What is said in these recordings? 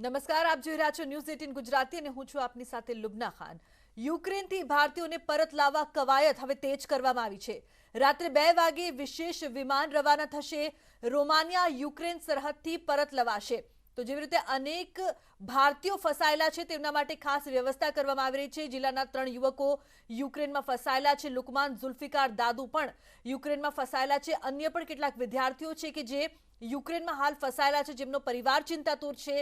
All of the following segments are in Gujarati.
નમસ્કાર, આપ જોઈ રહ્યા છો ન્યૂઝ 18 ગુજરાતી અને હું છું આપની સાથે લુબના ખાન। યુક્રેનથી ભારતીયોને પરત લાવવા કવાયત હવે તેજ કરવામાં આવી છે। રાત્રે 2 વાગે વિશેષ વિમાન રવાના થશે। રોમાનિયા યુક્રેન સરહદથી પરત લવાશે। તો જેવી રીતે અનેક ભારતીયો ફસાયેલા છે તેમના માટે ખાસ વ્યવસ્થા કરવામાં આવી રહી છે। જિલ્લાના 3 યુવકો યુક્રેનમાં ફસાયેલા છે। લુકમાન ઝુલ્ફિકાર દાદુ પણ યુક્રેનમાં ફસાયેલા છે। અન્ય પણ કેટલાક વિદ્યાર્થીઓ છે કે જે યુક્રેનમાં હાલ ફસાયેલા છે, જેમનો પરિવાર ચિંતાતુર છે।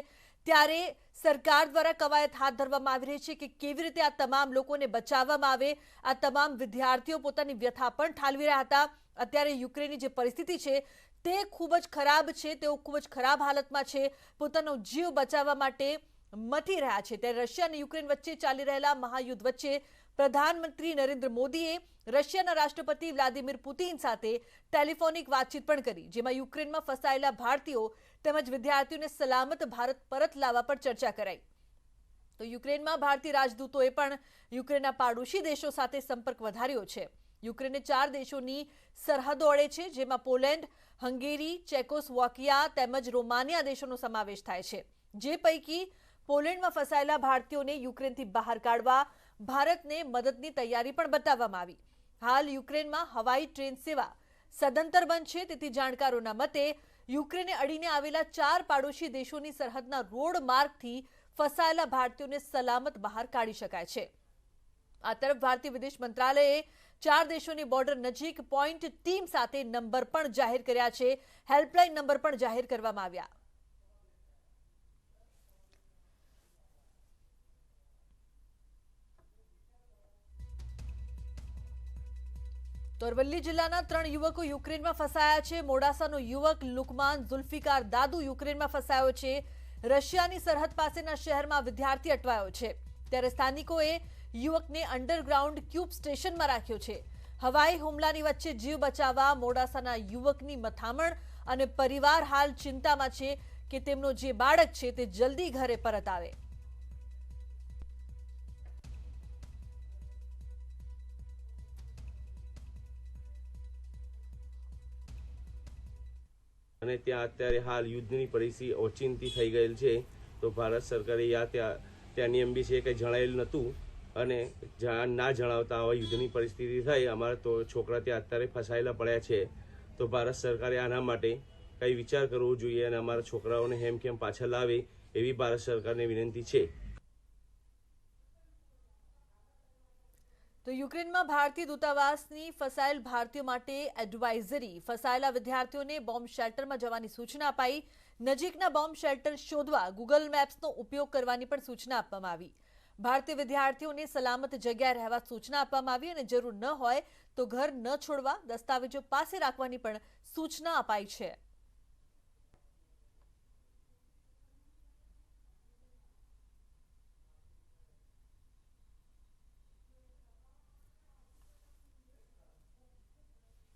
ત્યારે સરકાર દ્વારા કવાયત હાથ ધરવામાં આવી રહી છે કે કેવી રીતે આ તમામ લોકોને બચાવવામાં આવે। આ તમામ વિદ્યાર્થીઓ પોતાની વ્યથા પણ ઠાલવી રહ્યા હતા। અત્યારે યુક્રેનની જે પરિસ્થિતિ છે તે ખૂબ જ ખરાબ છે। તેઓ ખૂબ જ ખરાબ હાલતમાં છે, પોતાનો જીવ બચાવવા માટે મથી રહ્યા છે। ત્યારે રશિયા અને યુક્રેન વચ્ચે ચાલી રહેલા મહાયુદ્ધ વચ્ચે પ્રધાનમંત્રી નરેન્દ્ર મોદીએ રશિયાના રાષ્ટ્રપતિ વ્લાદિમીર પુતિન સાથે ટેલિફોનિક વાતચીત પણ કરી, જેમાં યુક્રેનમાં ફસાયેલા ભારતીયો તેમજ વિદ્યાર્થીઓને સલામત ભારત પરત લાવવા પર ચર્ચા કરાઈ। તો યુક્રેનમાં ભારતીય રાજદૂતોએ પણ યુક્રેનના પાડોશી દેશો સાથે સંપર્ક વધાર્યો છે। યુક્રેને 4 દેશોની સરહદો અડે છે, જેમાં પોલેન્ડ, હંગેરી, ચેકોસ્લોવાકિયા તેમજ રોમાનિયા દેશોનો સમાવેશ થાય છે। જે પૈકી પોલેન્ડમાં ફસાયેલા ભારતીયોને યુક્રેનથી બહાર કાઢવા ભારતને મદદની તૈયારી પણ બતાવવામાં આવી। હાલ યુક્રેનમાં હવાઈ ટ્રેન સેવા સદંતર બંધ છે। તેથી જાણકારોના મતે યુક્રેને અડીને આવેલા 4 પાડોશી દેશોની સરહદના રોડ માર્ગથી ફસાયેલા ભારતીયોને સલામત બહાર કાઢી શકાય છે। આ તરફ ભારતીય વિદેશ મંત્રાલયે 4 દેશોની બોર્ડર નજીક પોઈન્ટ ટીમ સાથે નંબર પણ જાહેર કર્યા છે। હેલ્પલાઇન નંબર પણ જાહેર કરવામાં આવ્યા। તો અરવલ્લી જિલ્લાના 3 યુવકો યુક્રેનમાં ફસાયા છે। મોડાસાનો યુવક લુકમાન ઝુલ્ફિકાર દાદુ યુક્રેનમાં ફસાયો છે। રશિયાની સરહદ પાસેના શહેરમાં વિદ્યાર્થી અટવાયો છે। ત્યારે સ્થાનિકોએ યુવકને અંડરગ્રાઉન્ડ ક્યુબ સ્ટેશનમાં રાખ્યો છે। હવાઈ હુમલાની વચ્ચે જીવ બચાવવા મોડાસાના યુવકની મથામણ અને પરિવાર હાલ ચિંતામાં છે કે તેમનો જે બાળક છે તે જલ્દી ઘરે પરત આવે। અને ત્યાં અત્યારે હાલ યુદ્ધની પરિસ્થિતિ ઓચિંતી થઈ ગયેલ છે। તો ભારત સરકારે ત્યાંની એમ્બેસીએ કંઈ જણાવેલ નહોતું અને ના જણાવતા આવા યુદ્ધની પરિસ્થિતિ થઈ। અમારા તો છોકરા ત્યાં અત્યારે ફસાયેલા પડ્યા છે। તો ભારત સરકારે આના માટે કંઈ વિચાર કરવો જોઈએ અને અમારા છોકરાઓને હેમખેમ પાછા લાવે એવી ભારત સરકારને વિનંતી છે। તો યુક્રેનમાં ભારતીય દૂતાવાસની ફસાયેલ ભારતીયો માટે એડવાઇઝરી। ફસાયેલા વિદ્યાર્થીઓને બોમ્બ શેલ્ટરમાં જવાની સૂચના અપાઈ। નજીકના બોમ્બ શેલ્ટર શોધવા ગૂગલ મેપ્સનો ઉપયોગ કરવાની પણ સૂચના આપવામાં આવી। ભારતીય વિદ્યાર્થીઓને સલામત જગ્યાએ રહેવા સૂચના આપવામાં આવી અને જરૂર ન હોય તો ઘર ન છોડવા, દસ્તાવેજો પાસે રાખવાની પણ સૂચના અપાઈ છે।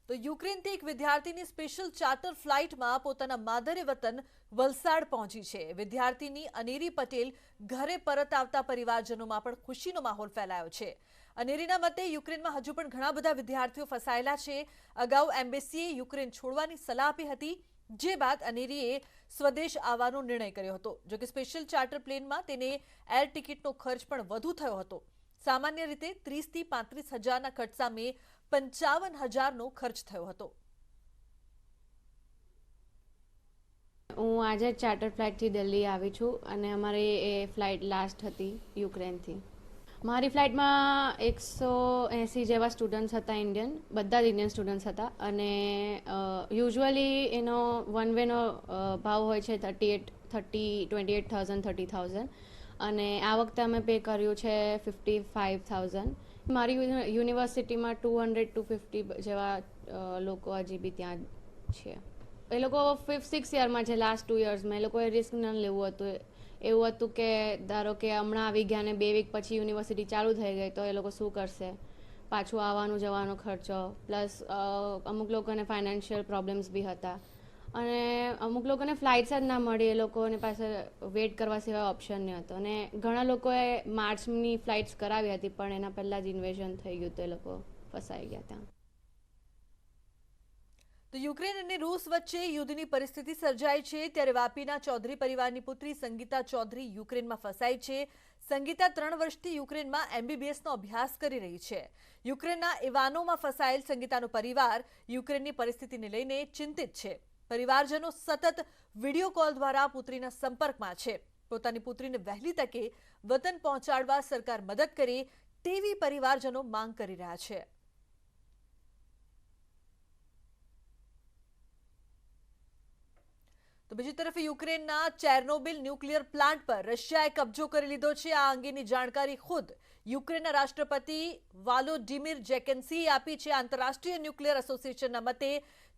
તો યુક્રેનથી એક વિદ્યાર્થીની સ્પેશિયલ ચાર્ટર ફ્લાઇટમાં પોતાના માદરે વતન વલસાડ પહોંચી છે। વિદ્યાર્થીની અનેરી પટેલ ઘરે પરત આવતા પરિવારજનોમાં પણ ખુશીનો માહોલ ફેલાયો છે। અનેરીના મતે યુક્રેનમાં હજુ પણ ઘણા બધા વિદ્યાર્થીઓ ફસાયેલા છે। અગાઉ એમ્બેસીએ યુક્રેન છોડવાની સલાહ આપી હતી, જે બાદ અનેરીએ સ્વદેશ આવવાનો નિર્ણય કર્યો હતો। જોકે સ્પેશિયલ ચાર્ટર પ્લેનમાં તેને એર ટિકિટનો ખર્ચ પણ વધુ થયો હતો। સામાન્ય રીતે 30 થી 35 હજારના ખર્ચ સામે 55,000નો ખર્ચ થયો હતો। હું આજે ચાર્ટર ફ્લાઇટથી દિલ્હી આવી છું અને અમારી એ ફ્લાઇટ લાસ્ટ હતી યુક્રેનથી। મારી ફ્લાઇટમાં 180 જેવા સ્ટુડન્ટ્સ હતા ઇન્ડિયન, બધા જ ઇન્ડિયન સ્ટુડન્ટ્સ હતા અને યુઝ્યુઅલી એનો વન વેનો ભાવ હોય છે 28,000 30,000 અને આ વખતે અમે પે કર્યું છે 55,000। મારી યુનિવર્સિટીમાં 200 to 250 જેવા લોકો હજી બી ત્યાં છે। એ લોકો 5-6 યરમાં છે, લાસ્ટ 2 યર્સમાં એ લોકોએ રિસ્ક ન લેવું હતું। એવું હતું કે ધારો કે હમણાં આવી ગયા ને 2 વીક પછી યુનિવર્સિટી ચાલુ થઈ ગઈ તો એ લોકો શું કરશે, પાછું આવવાનું જવાનો ખર્ચો, પ્લસ અમુક લોકોને ફાઇનાન્શિયલ પ્રોબ્લેમ્સ બી હતા અને અમુક લોકોને ફ્લાઇટ્સ જ ના મળી, એ લોકોને પાસે વેઇટ કરવા સિવાય ઓપ્શન નહીં હતો અને ઘણા લોકોએ માર્ચની ફ્લાઇટ્સ કરાવી હતી પણ એના પહેલાં જ ઇન્વેઝન થઈ ગયું તો એ લોકો ફસાઈ ગયા ત્યાં। તો યુક્રેન અને રૂસ વચ્ચે યુદ્ધની પરિસ્થિતિ સર્જાઈ છે ત્યારે વાપીના ચૌધરી પરિવારની પુત્રી સંગીતા ચૌધરી યુક્રેનમાં ફસાઈ છે. સંગીતા 3 વર્ષથી યુક્રેનમાં MBBSનો અભ્યાસ કરી રહી છે. યુક્રેનના ઇવાનોમાં ફસાયેલ સંગીતાનો પરિવાર યુક્રેનની પરિસ્થિતિને લઈને ચિંતિત છે. પરિવારજનો સતત વિડીયો કોલ દ્વારા પુત્રીના સંપર્કમાં છે. પોતાની પુત્રીને વહેલી તકે વતન પહોંચાડવા સરકાર મદદ કરે તેવી પરિવારજનો માંગ કરી રહ્યા છે. તો બીજી તરફ યુક્રેનના ચેર્નોબિલ ન્યુક્લિયર પ્લાન્ટ પર રશિયાએ કબજો કરી લીધો છે. આ અંગેની જાણકારી ખુદ યુક્રેનના રાષ્ટ્રપતિ વાલોડિમીર ઝેલેન્સ્કીએ આપી છે. આંતરરાષ્ટ્રીય ન્યુક્લિયર એસોસિએશનના મતે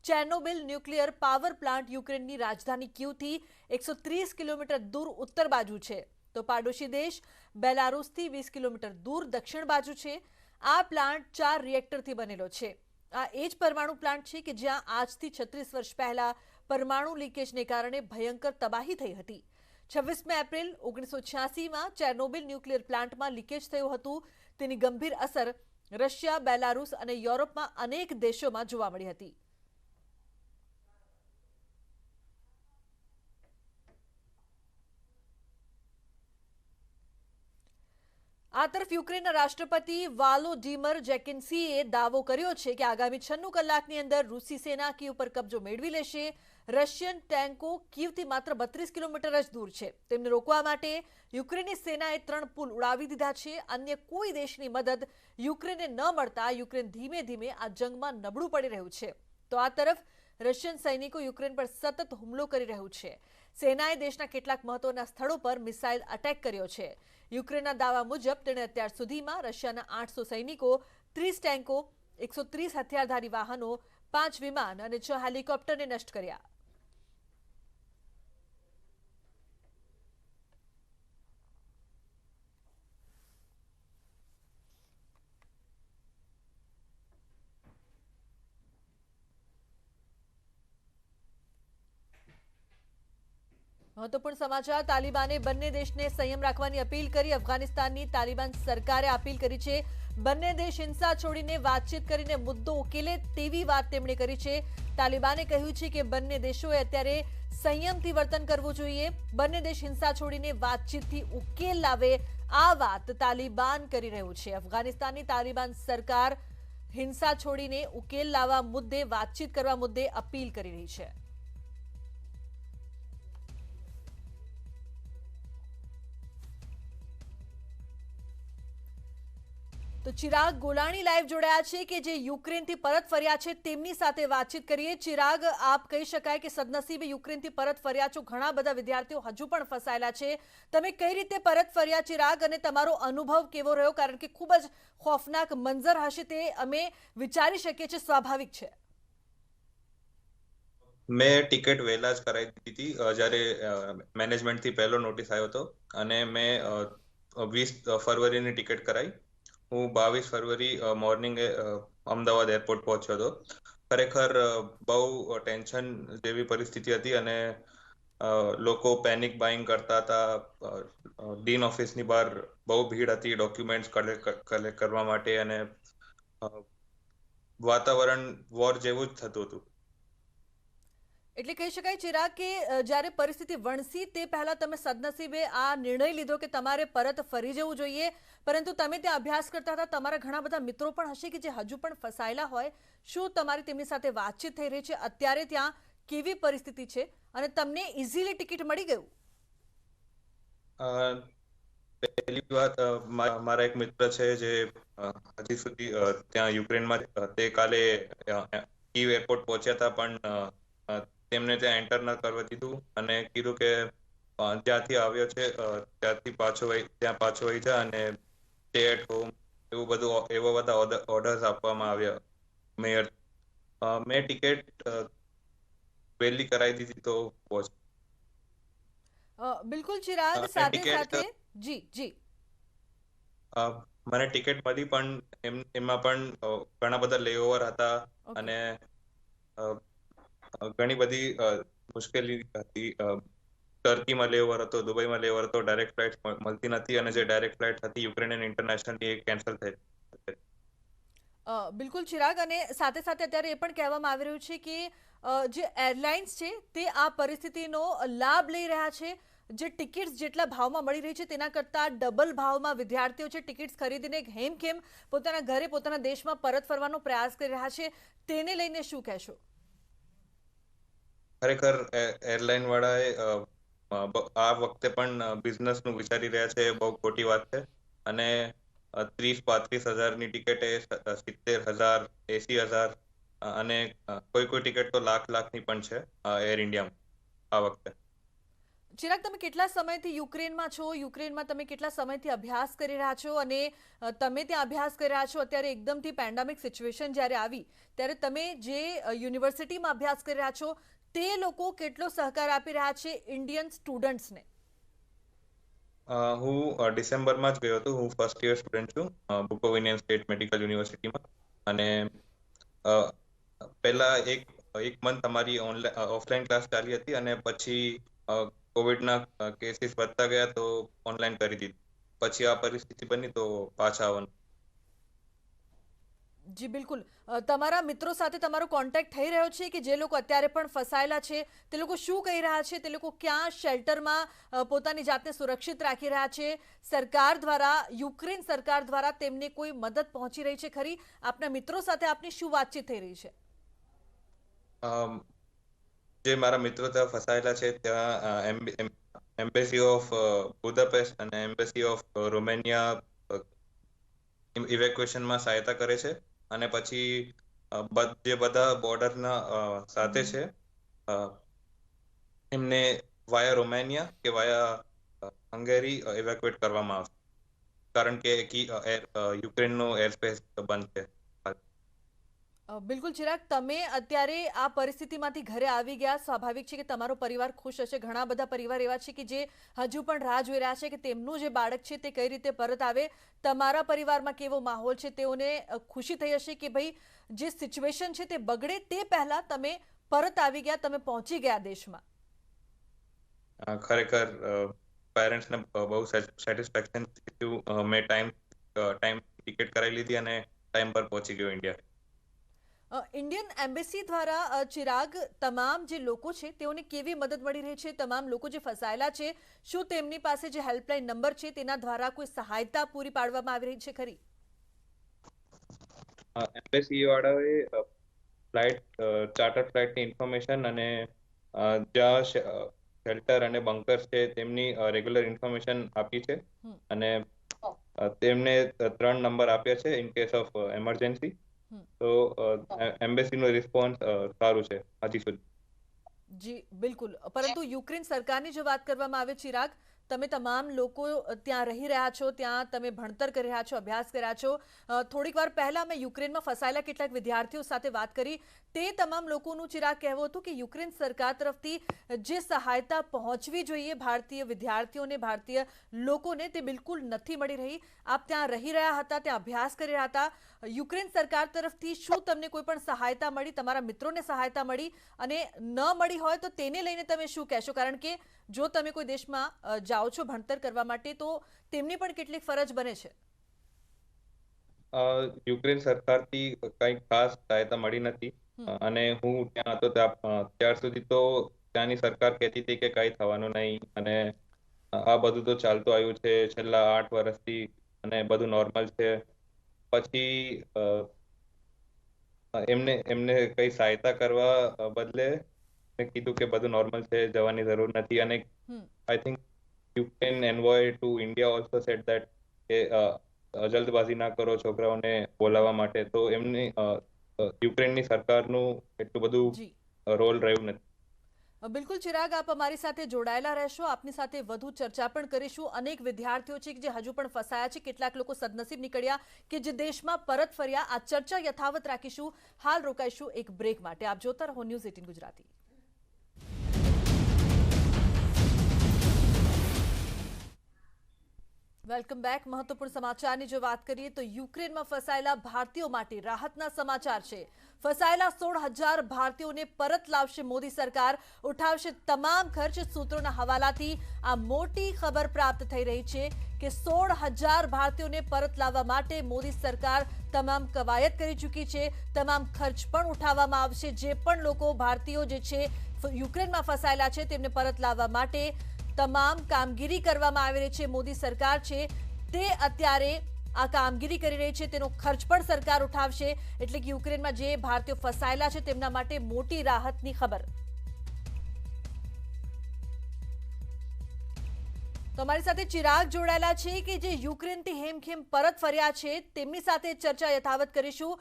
ચેર્નોબિલ ન્યુક્લિયર પાવર પ્લાન્ટ યુક્રેનની રાજધાની ક્યૂથી 130 કિલોમીટર દૂર ઉત્તર બાજુ છે, તો પાડોશી દેશ બેલારુસથી 20 કિલોમીટર દૂર દક્ષિણ બાજુ છે. આ પ્લાન્ટ 4 રિએક્ટરથી બનેલો છે. આ એ જ પરમાણુ પ્લાન્ટ છે કે જ્યાં આજથી 36 વર્ષ પહેલા પરમાણુ લીકેજને કારણે ભયંકર તબાહી થઈ હતી. 26 એપ્રિલ 1986માં ચેર્નોબિલ ન્યુક્લિયર પ્લાન્ટમાં લીકેજ થયું હતું. તેની ગંભીર અસર રશિયા, બેલારુસ અને યુરોપમાં અનેક દેશોમાં જોવા મળી હતી. આ તરફ યુક્રેનના રાષ્ટ્રપતિ વાલોડિમીર ઝેલેન્સ્કીએ દાવો કર્યો છે કે આગામી 96 કલાકની અંદર રૂસી સેના કીવ પર કબજો મેળવી લેશે. રશિયન ટેન્કો કીવથી માત્ર 32 કિલોમીટર જ દૂર છે. તેમને રોકવા માટે યુક્રેનની સેનાએ 3 પુલ ઉડાવી દીધા છે. અન્ય કોઈ દેશની મદદ યુક્રેનને ન મળતા યુક્રેન ધીમે ધીમે આ જંગમાં નબળું પડી રહ્યું છે. તો આ તરફ રશિયન સૈનિકો યુક્રેન પર સતત હુમલો કરી રહ્યું છે. સેનાએ દેશના કેટલાક મહત્વના સ્થળો પર મિસાઇલ અટેક કર્યો છે. યુક્રેનના દાવા મુજબ તેણે અત્યાર સુધીમાં રશિયાના 800 સૈનિકો, 30 ટેન્કો, 130 હથિયારધારી વાહનો, 5 વિમાન અને 6 હેલિકોપ્ટરને નષ્ટ કર્યા. મહત્વપૂર્ણ સમાચાર. તાલિબાને બંને દેશને સંયમ રાખવાની અપીલ કરી. અફઘાનિસ્તાનની તાલિબાન સરકારે અપીલ કરી છે બંને દેશ હિંસા છોડીને વાતચીત કરીને મુદ્દો ઉકેલે તેવી વાત તેમણે કરી છે. તાલિબાને કહ્યું છે કે બંને દેશોએ અત્યારે સંયમથી વર્તન કરવું જોઈએ. બંને દેશ હિંસા છોડીને વાતચીતથી ઉકેલ લાવે આ વાત તાલિબાન કરી રહ્યું છે. અફઘાનિસ્તાનની તાલિબાન સરકાર હિંસા છોડીને ઉકેલ લાવવા મુદ્દે વાતચીત કરવા મુદ્દે અપીલ કરી રહી છે. તો ચિરાગ ગોલાણી લાઈવ જોડાયા છે કે જે યુક્રેનથી પરત ફર્યા છે તેમની સાથે વાતચીત કરીએ. ચિરાગ, આપ કહી શકાય કે સદનસીબે યુક્રેનથી પરત ફર્યા છો. ઘણા બધા વિદ્યાર્થીઓ હજુ પણ ફસાયેલા છે. તમે કઈ રીતે પરત ફર્યા ચિરાગ, અને તમારો અનુભવ કેવો રહ્યો? કારણ કે ખૂબ જ ખોફનાક મંજર હશે તે અમે વિચારી શકીએ છીએ, સ્વાભાવિક છે. મેં ટિકિટ વહેલા જ કરાવી દીધી હતી જ્યારે મેનેજમેન્ટથી પહેલો નોટિસ આવ્યો હતો, અને મેં 20 ફરવરીની ટિકિટ કરાવી. હું 22 ફરવરી મોર્નિંગે અમદાવાદ એરપોર્ટ પહોંચ્યો હતો. ખરેખર બહુ ટેન્શન જેવી પરિસ્થિતિ હતી, અને લોકો પેનિક બાઇંગ કરતા હતા. ડીન ઓફિસની બહાર બહુ ભીડ હતી ડોક્યુમેન્ટ્સ કલેક્ટ કરવા માટે, અને વાતાવરણ વોર જેવું જ થતું હતું. એટલે કહી શકાય ચિરાગ કે જ્યારે પરિસ્થિતિ વણસી તે પહેલા તમે સદનસીબે આ નિર્ણય લીધો કે તમારે પરત ફરી જવું જોઈએ. પરંતુ તમે ત્યાં અભ્યાસ કરતા હતા, તમારા ઘણા બધા મિત્રો પણ હશે કે જે હજુ પણ ફસાયેલા હોય. શું તમારી તેમની સાથે વાતચીત થઈ રહી છે? અત્યારે ત્યાં કેવી પરિસ્થિતિ છે અને તમને ઇઝીલી ટિકિટ મળી ગયું? પહેલી વાત, મારા એક મિત્ર છે જે હજી સુધી ત્યાં યુક્રેનમાં, તે કાલે કીવ એરપોર્ટ પહોંચ્યા હતા, પણ તેમને ત્યાં એન્ટર ન કરવા દીધું અને કીધું કે જ્યાંથી આવ્યો છે ત્યાંથી ત્યાં પાછો વહી જા અને સ્ટે એટ હોમ, એવા બધા ઓર્ડર્સ આપવામાં આવ્યા મેયર. મેં ટિકિટ વહેલી કરાવી દીધી તો પહોંચ. બિલકુલ ચિરાગ, સાથે સાથે જી જી મને ટિકિટ મળી, પણ એમાં પણ ઘણા બધા લેઓવર હતા અને ઘણી બધી મુશ્કેલી હતી. ટર્કીમાં લેઓવર હતો, દુબઈમાં લેઓવર હતો, ડાયરેક્ટ ફ્લાઇટ મળતી નથી, અને જે ડાયરેક્ટ ફ્લાઇટ હતી યુક્રેન ઇન્ટરનેશનલ એ કેન્સલ થઈ. બિલકુલ ચિરાગ, અને સાથે સાથે અત્યારે એ પણ કહેવામાં આવી રહ્યું છે કે જે એરલાઇન્સ છે તે આ પરિસ્થિતિનો લાભ લઈ રહ્યા છે, જે ટિકિટ્સ જેટલા ભાવમાં મળી રહી છે તેના કરતાં ડબલ ભાવમાં વિદ્યાર્થીઓ છે ટિકિટ્સ ખરીદીને હેમખેમ પોતાના ઘરે પોતાના દેશમાં પરત ફરવાનો પ્રયાસ કરી રહ્યા છે, તેને લઈને શું કહેશો? ખરેખર એરલાઇન વાળાએ આ વખતે પણ બિઝનેસનું વિચારી રહ્યા છે એ બહુ ખોટી વાત છે. અને 30-35 હજારની ટિકિટ એ 70,000, 80,000 અને કોઈ ટિકિટ તો લાખની પણ છે એર ઇન્ડિયામાં આ વખતે. ચિરાગ, તમે કેટલા સમયથી યુક્રેનમાં છો? યુક્રેનમાં તમે કેટલા સમયથી અભ્યાસ કરી રહ્યા છો? અને તમે ત્યાં અભ્યાસ કરી રહ્યા છો, અત્યારે એકદમથી પેન્ડેમિક સિચ્યુએશન જ્યારે આવી ત્યારે તમે જે યુનિવર્સિટીમાં અભ્યાસ કરી રહ્યા છો તે લોકો કેટલો સહકાર આપી રહ્યા છે ઇન્ડિયન સ્ટુડન્ટ્સને? હું ડિસેમ્બરમાં જ ગયો હતો. હું ફર્સ્ટ યર સ્ટુડન્ટ છું બુકોવિનિયન સ્ટેટ મેડિકલ યુનિવર્સિટીમાં. અને પહેલા એક મંથ અમારી ઓફલાઈન ક્લાસ ચાલી હતી અને પછી કોવિડના કેસીસ વધતા ગયા તો ઓનલાઈન કરી દીધી. પછી આ પરિસ્થિતિ બની તો પાછા આવવાનું. જી બિલકુલ. તમારા મિત્રો સાથે તમારો કોન્ટેક્ટ થઈ રહ્યો છે કે જે લોકો અત્યારે પણ ફસાયેલા છે તે લોકો શું કહી રહ્યા છે? તે લોકો ક્યાં શેલ્ટરમાં પોતાની જાતને સુરક્ષિત રાખી રહ્યા છે? સરકાર દ્વારા, યુક્રેન સરકાર દ્વારા તેમને કોઈ મદદ પહોંચી રહી છે ખરી? આપના મિત્રો સાથે આપની શું વાતચીત થઈ રહી છે? જે મારા મિત્રો ત્યાં ફસાયેલા છે ત્યાં એમ્બેસી ઓફ બુદાપેસ્ટ અને એમ્બેસી ઓફ રોમેનિયા ઇવેક્યુએશનમાં સહાયતા કરે છે. અને પછી જે બધા બોર્ડરના સાથે છે એમને વાયા રોમેનિયા કે વાયા હંગેરી ઇવેક્યુએટ કરવામાં આવશે, કારણ કે યુક્રેનનો એરસ્પેસ બંધ છે. બિલકુલ ચિરાગ, તમે અત્યારે આ પરિસ્થિતિમાંથી ઘરે આવી ગયા, સ્વાભાવિક છે કે તમારો પરિવાર ખુશ હશે. ઘણા બધા પરિવાર એવા છે કે જે હજુ પણ રાહ જોઈ રહ્યા છે કે તેમનું જે બાળક છે તે કઈ રીતે પરત આવે. તમારા પરિવારમાં કેવો માહોલ છે? તેઓને ખુશી થઈ હશે કે ભાઈ જે સિચ્યુએશન છે તે બગડે તે પહેલા તમે પરત આવી ગયા, તમે પહોંચી ગયા દેશમાં. ખરેખર પેરેન્ટ્સને બહુ સેટિસ્ફેક્શન થયું. મેં ટાઈમ ટિકિટ કરાવી લીધી અને ટાઈમ પર પહોંચી ગયો ઇન્ડિયા. ઇન્ડિયન એમ્બેસી દ્વારા ચિરાગ, તમામ જે લોકો છે તેઓને કેવી મદદ મળી રહી છે? તમામ લોકો જે ફસાયેલા છે, શું તેમની પાસે જે હેલ્પલાઇન નંબર છે તેના દ્વારા કોઈ સહાયતા પૂરી પાડવામાં આવી રહી છે ખરી? એમ્બેસી વાળાએ ચાર્ટર ફ્લાઇટની ઇન્ફોર્મેશન અને જ્યાં શેલ્ટર અને બંકર્સ છે તેમની રેગ્યુલર ઇન્ફોર્મેશન આપી છે. અને તેમને 3 નંબર આપ્યા છે ઇન કેસ ઓફ એમરજન્સી. તો એમ્બેસીનો રિસ્પોન્સ સારું છે હજી સુધી. જી બિલકુલ. પરંતુ યુક્રેન સરકારની જો વાત કરવામાં આવે ચિરાગ, તમે તમામ લોકો ત્યાં રહી રહ્યા છો, ત્યાં તમે ભણતર કરી રહ્યા છો, અભ્યાસ કરી રહ્યા છો. થોડીક વાર પહેલા મેં યુક્રેનમાં ફસાયેલા કેટલાક વિદ્યાર્થીઓ સાથે વાત કરી. તે તમામ લોકોનું ચિરાગ કહેવું હતું કે યુક્રેન સરકાર તરફથી જે સહાયતા પહોંચવી જોઈએ ભારતીય વિદ્યાર્થીઓને, ભારતીય લોકોને, તે બિલકુલ નથી મળી રહી. આપ ત્યાં રહી રહ્યા હતા, ત્યાં અભ્યાસ કરી રહ્યા હતા. યુક્રેન સરકાર તરફથી શું તમને કોઈ પણ સહાયતા મળી? તમારા મિત્રોને સહાયતા મળી? અને ન મળી હોય તો તેને લઈને તમે શું કહેશો? કારણ કે જો તમે કોઈ દેશમાં જાઓ છો ભણતર કરવા માટે તો તેમની પણ કેટલીક ફરજ બને છે. યુક્રેન સરકારથી કંઈ ખાસ સહાયતા મળી નથી. અને હું ત્યાં હતો ત્યાર સુધી તો ત્યાંની સરકાર કહેતી હતી કે કંઈ થવાનું નહીં અને આ બધું તો ચાલતું આવ્યું છે છેલ્લા 8 વર્ષથી અને બધું નોર્મલ છે. પછી એમને કઈ સહાયતા કરવા બદલે મેં કીધું કે બધું નોર્મલ છે, જવાની જરૂર નથી. અને I think Ukraine envoy to India also said that કે જલ્દબાજી ના કરો છોકરાઓને બોલાવવા માટે. તો એમની યુક્રેનની સરકારનું એટલું બધું રોલ રહ્યું નથી. બિલકુલ ચિરાગ, આપ અમારી સાથે જોડાયેલા રહેશો. આપની સાથે વધુ ચર્ચા પણ કરીશું. અનેક વિદ્યાર્થીઓ છે જે હજુ પણ ફસાયા છે, કેટલાક લોકો સદનસીબ નીકળ્યા કે જે દેશમાં પરત ફર્યા. આ ચર્ચા યથાવત રાખીશું. હાલ રોકાઈશું એક બ્રેક માટે. આપ જોતા રહો ન્યૂઝ 18 ગુજરાતી. Welcome back. મહત્વપૂર્ણ સમાચારની જો વાત કરીએ તો યુક્રેનમાં ફસાયેલા ભારતીયો માટે રાહતના સમાચાર છે. ફસાયેલા 16,000 ભારતીયોને પરત લાવશે મોદી સરકાર, ઉઠાવશે તમામ ખર્ચ. સૂત્રોના હવાલાથી આ મોટી ખબર પ્રાપ્ત થઈ રહી છે કે 16,000 ભારતીયોને પરત લાવવા માટે મોદી સરકાર તમામ કવાયત કરી ચૂકી છે. તમામ ખર્ચ પણ ઉઠાવવામાં આવશે. જે પણ લોકો ભારતીયો જે છે યુક્રેનમાં ફસાયેલા છે તેમને પરત લાવવા માટે તમામ કામગીરી કરવામાં આવી રહી છે. મોદી સરકાર છે તે અત્યારે આ કામગીરી કરી રહી છે, તેનો ખર્ચ પણ સરકાર ઉઠાવશે. એટલે કે યુક્રેનમાં જે ભારતીયો ફસાયેલા છે તેમના માટે મોટી રાહતની ખબર. તો અમારી સાથે ચિરાગ જોડાયેલા છે કે જે યુક્રેનથી હેમખેમ પરત ફર્યા છે, તેમની સાથે ચર્ચા યથાવત કરીશું.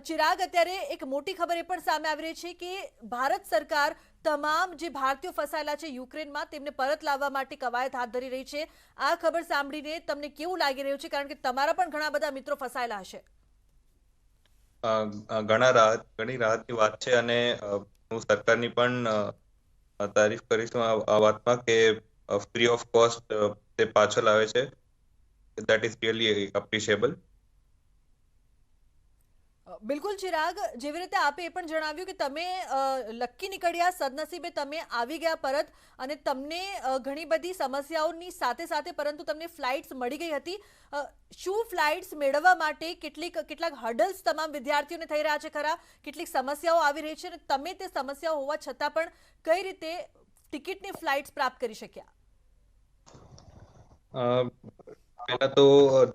ચિરાગ, અત્યારે એક મોટી ખબર એ પણ સામે આવી રહી છે કે ભારત સરકાર તમામ જે ભારતીયો ફસાયેલા છે યુક્રેનમાં તેમને પરત લાવવા માટે કવાયત હાથ ધરી રહી છે. આ ખબર સાંભળીને તમને કેવું લાગી રહ્યું છે? કારણ કે તમારા પણ ઘણા બધા મિત્રો ફસાયેલા હશે. ઘણી રાહતની વાત છે અને હું સરકારની પણ તારીફ કરીશું આ વાતમાં કે ફ્રી ઓફ કોસ્ટ તે પાછળ આવે છે. That is really appreciable. બિલકુલ ચિરાગ, જેવી રીતે આપે એ પણ જણાવ્યું કે તમે લકી નીકળ્યા, સદનસીબે તમે આવી ગયા પરત અને તમને ઘણી બધી સમસ્યાઓની સાથે સાથે પરંતુ તમને ફ્લાઇટ્સ મળી ગઈ હતી. શું ફ્લાઇટ્સ મેળવવા માટે કેટલાક હર્ડલ્સ તમામ વિદ્યાર્થીઓને થઈ રહ્યા છે ખરા? કેટલીક સમસ્યાઓ આવી રહી છે અને તમે તે સમસ્યાઓ હોવા છતાં પણ કઈ રીતે ટિકિટની ફ્લાઇટ્સ પ્રાપ્ત કરી શક્યા? પહેલા તો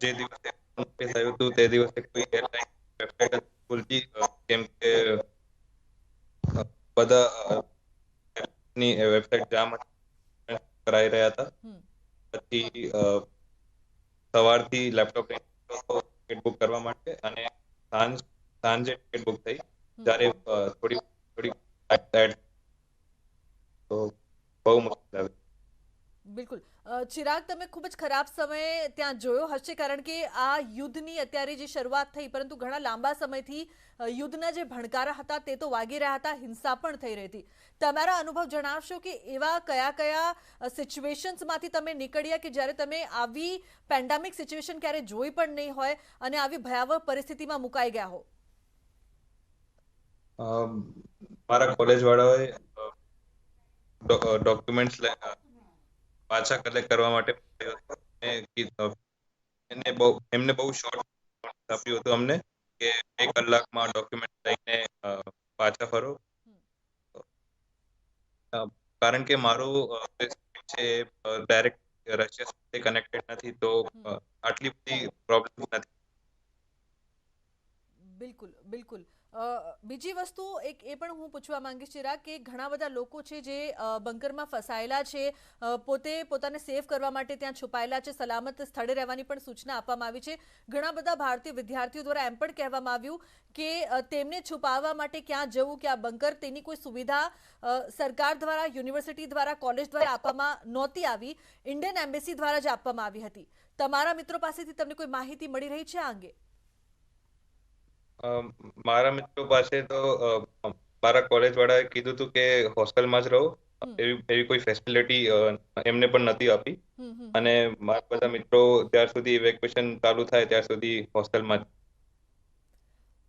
જે દિવસે થયું હતું તે દિવસે કોઈ એરલાઇન વેબસાઇટ ખુલતી, કેમ કે બધા ની વેબસાઇટ જામ કરાઈ રહ્યા હતા. પછી સવારથી લેપટોપ ટિકિટ બુક કરવા માટે અને સાંજે ટિકિટ બુક થઈ. જ્યારે થોડી તો બહુ મુશ્કેલ આવી. બિલકુલ ચિરાગ, તમે ખૂબ જ ખરાબ સમય ત્યાં જોયો હશે, કારણ કે આ યુદ્ધની અત્યારે જે શરૂઆત થઈ પરંતુ ઘણા લાંબા સમયથી યુદ્ધના જે ભણકારા હતા તે તો વાગી રહ્યા હતા, હિંસા પણ થઈ રહી હતી. તમારા અનુભવ જણાવશો કે એવા કયા સિચ્યુએશન્સમાંથી તમે નીકળ્યા કે જ્યારે તમે આવી પેન્ડેમિક સિચ્યુએશન ક્યારે જોઈ પણ નહીં હોય અને આવી ભયાવહ પરિસ્થિતિમાં મુકાઈ ગયા હો? મારા કોલેજ વાળાએ ડોક્યુમેન્ટ્સ પાછા કલેક્ટ કરવા માટે એમને બહુ શોર્ટ આપ્યું હતું અમને કે 2 કલાકમાં ડોક્યુમેન્ટ લઈને પાછા ફરો. કારણ કે મારું છે ડાયરેક્ટ રશિયા સાથે કનેક્ટેડ નથી, તો આટલી બધી પ્રોબ્લેમ નથી. બિલકુલ બિલકુલ. બીજી વસ્તુ એ પણ હું પૂછવા માંગીશ ચિરાગ કે ઘણા બધા લોકો છે જે બંકરમાં ફસાયેલા છે, પોતાને સેફ કરવા માટે ત્યાં છુપાયેલા છે, સલામત સ્થળે રહેવાની પણ સૂચના આપવામાં આવી છે. ઘણા બધા ભારતીય વિદ્યાર્થીઓ દ્વારા એમ પણ કહેવામાં આવ્યું કે તેમને છુપાવવા માટે ક્યાં જવું, ક્યાં બંકર, તેની કોઈ સુવિધા સરકાર દ્વારા, યુનિવર્સિટી દ્વારા, કોલેજ દ્વારા આપવામાં નહોતી આવી, ઇન્ડિયન એમ્બેસી દ્વારા જ આપવામાં આવી હતી. તમારા મિત્રો પાસેથી તમને કોઈ માહિતી મળી રહી છે આ અંગે? મારા મિત્રો પાસે તો મારા કોલેજ વાળાએ કીધું હતું કે હોસ્ટેલમાં જ રહો. એવી કોઈ ફેસિલિટી એમને પણ નથી આપી અને મારા બધા મિત્રો ત્યાર સુધી વેકેશન ચાલુ થાય ત્યાર સુધી હોસ્ટેલમાં.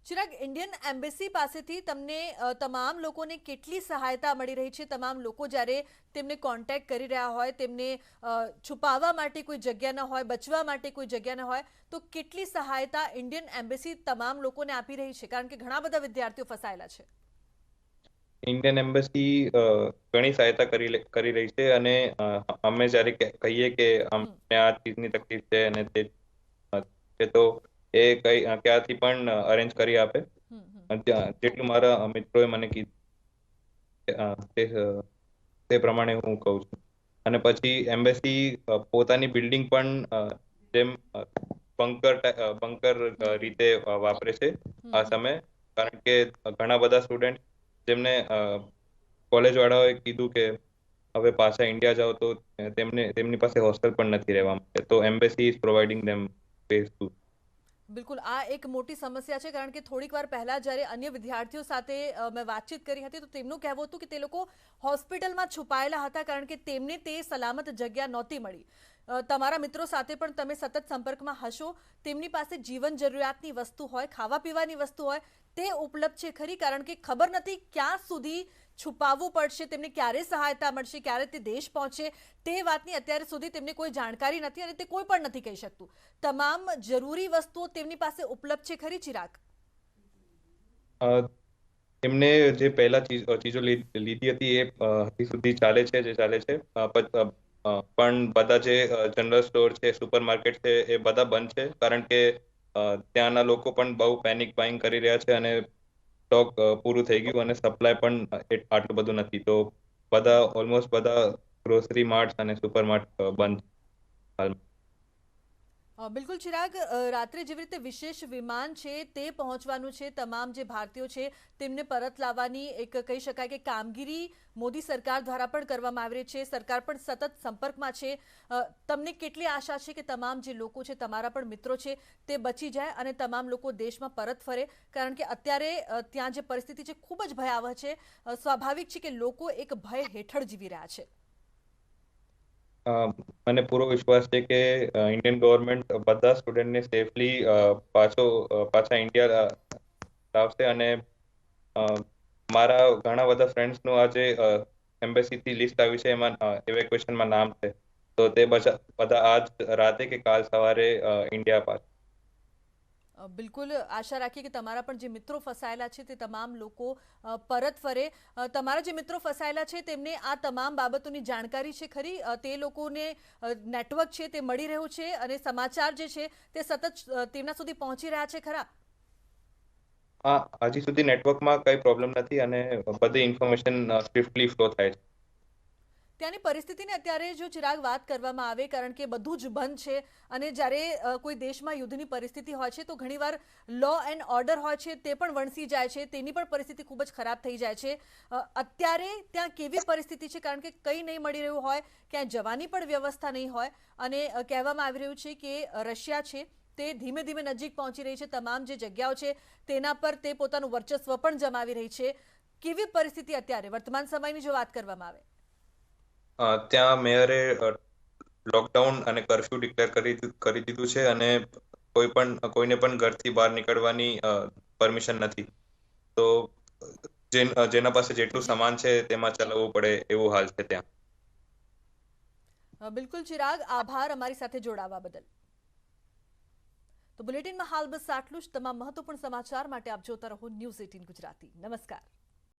ચિરાગ, ઇન્ડિયન એમ્બેસી પાસેથી તમને તમામ લોકોને કેટલી સહાયતા મળી રહી છે? તમામ લોકો જ્યારે તેમને કોન્ટેક્ટ કરી રહ્યા હોય, તેમને છુપાવવા માટે કોઈ જગ્યા ન હોય, બચવા માટે કોઈ જગ્યા ન હોય, તો કેટલી સહાયતા ઇન્ડિયન એમ્બેસી તમામ લોકોને આપી રહી છે? કારણ કે ઘણા બધા વિદ્યાર્થીઓ ફસાયેલા છે. ઇન્ડિયન એમ્બેસી ઘણી સહાયતા કરી રહી છે અને અમે જ્યારે કહીએ કે અમને આ ચીજની તકલીફ છે અને તે તો એ ક્યાંથી પણ અરેન્જ કરી આપે. જેટલું મારા મિત્રોએ મને કીધું તે પ્રમાણે હું કહું છું. અને પછી એમ્બેસી પોતાની બિલ્ડિંગ પણ જેમ બંકર રીતે વાપરે છે આ સમયે, કારણ કે ઘણા બધા સ્ટુડન્ટ જેમને કોલેજ વાળાઓએ કીધું કે હવે પાછા ઇન્ડિયા જાઓ તો તેમની પાસે હોસ્ટેલ પણ નથી રહેવા માટે, તો embassy is providing them space to. બિલકુલ, આ એક મોટી સમસ્યા છે, કારણ કે થોડીક વાર પહેલા જ્યારે અન્ય વિદ્યાર્થીઓ સાથે મેં વાતચીત કરી હતી તો તેમનું કહેવું હતું કે તે લોકો હોસ્પિટલમાં છુપાયેલા હતા કારણ કે તેમને તે સલામત જગ્યા નહોતી મળી. તમારા મિત્રો સાથે પણ તમે સતત સંપર્કમાં હશો, તેમની પાસે જીવન જરૂરિયાતની વસ્તુ હોય, ખાવા પીવાની વસ્તુ હોય, તે ઉપલબ્ધ છે ખરી? કારણ કે ખબર નથી ક્યાં સુધી છુપાવવું પડશે, તેમને ક્યારે સહાયતા મળશે, ક્યારે તે દેશ પહોંચે, તે વાતની અત્યારે સુધી તેમને કોઈ જાણકારી નથી અને તે કોઈ પણ નથી કહી શકતું. તમામ જરૂરી વસ્તુઓ તેમની પાસે ઉપલબ્ધ છે ખરી, ચિરાગ? એમને જે પહેલા ચીજો લીધી હતી એ હજી સુધી ચાલે છે જે ચાલે છે. પણ બધા જે જનરલ સ્ટોર છે, સુપરમાર્કેટ છે, એ બધા બંધ છે, કારણ કે ત્યાંના લોકો પણ બહુ પેનિક બાઇંગ કરી રહ્યા છે અને સ્ટોક પૂરું થઈ ગયું અને સપ્લાય પણ આટલું બધું નથી. તો ઓલમોસ્ટ બધા ગ્રોસરી માર્ટ અને સુપરમાર્ટ બંધ હાલમાં. બિલકુલ ચિરાગ, રાત્રે જેવી રીતે વિશેષ વિમાન છે તે પહોંચવાનું છે, તમામ જે ભારતીયો છે તેમને પરત લાવવાની એક કહી શકાય કે કામગીરી મોદી સરકાર દ્વારા પણ કરવામાં આવી રહી છે. સરકાર પણ સતત સંપર્કમાં છે. તમને કેટલી આશા છે કે તમામ જે લોકો છે, તમારા પણ મિત્રો છે, તે બચી જાય અને તમામ લોકો દેશમાં પરત ફરે? કારણ કે અત્યારે ત્યાં જે પરિસ્થિતિ છે ખૂબ જ ભયાવહ છે. સ્વાભાવિક છે કે લોકો એક ભય હેઠળ જીવી રહ્યા છે. મને પૂરો વિશ્વાસ છે કે ઇન્ડિયન ગવર્મેન્ટ બધા સ્ટુડન્ટને સેફલી પાછા ઇન્ડિયા લાવશે. અને મારા ઘણા બધા ફ્રેન્ડ્સનું આજે એમ્બેસીથી લિસ્ટ આવી છે, એમાં ઇવેક્યુએશનમાં નામ છે. તો તે બધા આજ રાતે કે કાલ સવારે ઇન્ડિયા પાછા. બિલકુલ આશા રાખીએ કે તમારા પણ જે મિત્રો ફસાયેલા છે તે તમામ લોકો પરત ફરે. તમારા જે મિત્રો ફસાયેલા છે તેમને આ તમામ બાબતોની જાણકારી છે ખરી? તે લોકોને નેટવર્ક છે તે મળી રહ્યું છે અને સમાચાર જે છે તે સતત તેમના સુધી પહોંચી રહ્યા છે ખરા? હા, હજી સુધી નેટવર્કમાં કઈ પ્રોબ્લેમ નથી અને બધી ઇન્ફોર્મેશન સ્વિફ્ટલી ફ્લો થાય છે. ત્યાંની પરિસ્થિતિને અત્યારે જો ચિરાગ વાત કરવામાં આવે, કારણ કે બધું જ બંધ છે અને જ્યારે કોઈ દેશમાં યુદ્ધની પરિસ્થિતિ હોય છે તો ઘણીવાર લો એન્ડ ઓર્ડર હોય છે તે પણ વણસી જાય છે, તેની પણ પરિસ્થિતિ ખૂબ જ ખરાબ થઈ જાય છે. અત્યારે ત્યાં કેવી પરિસ્થિતિ છે? કારણ કે કંઈ નહીં મળી રહ્યું હોય, ક્યાંય જવાની પણ વ્યવસ્થા નહીં હોય અને કહેવામાં આવી રહ્યું છે કે રશિયા છે તે ધીમે ધીમે નજીક પહોંચી રહી છે. તમામ જે જગ્યાઓ છે તેના પર તે પોતાનું વર્ચસ્વ પણ જમાવી રહી છે. કેવી પરિસ્થિતિ અત્યારે વર્તમાન સમયની જો વાત કરવામાં આવે? ત્યાં મેયરે લોકડાઉન અને કર્ફ્યુ ડિક્લેર કરી દીધું છે અને કોઈને પણ ઘરથી બહાર નીકળવાની પરમિશન નથી. તો જેના પાસે જેટલું જી સામાન છે તેમાં ચલાવવું પડે એવું હાલ છે ત્યાં. બિલકુલ ચિરાગ, આભાર અમારી સાથે જોડાવા બદલ. તો બુલેટિનમાં હાલ બસ આટલું જ. તમામ મહત્વપૂર્ણ સમાચાર માટે આપ જોતા રહો ન્યૂઝ 18 ગુજરાતી. નમસ્કાર.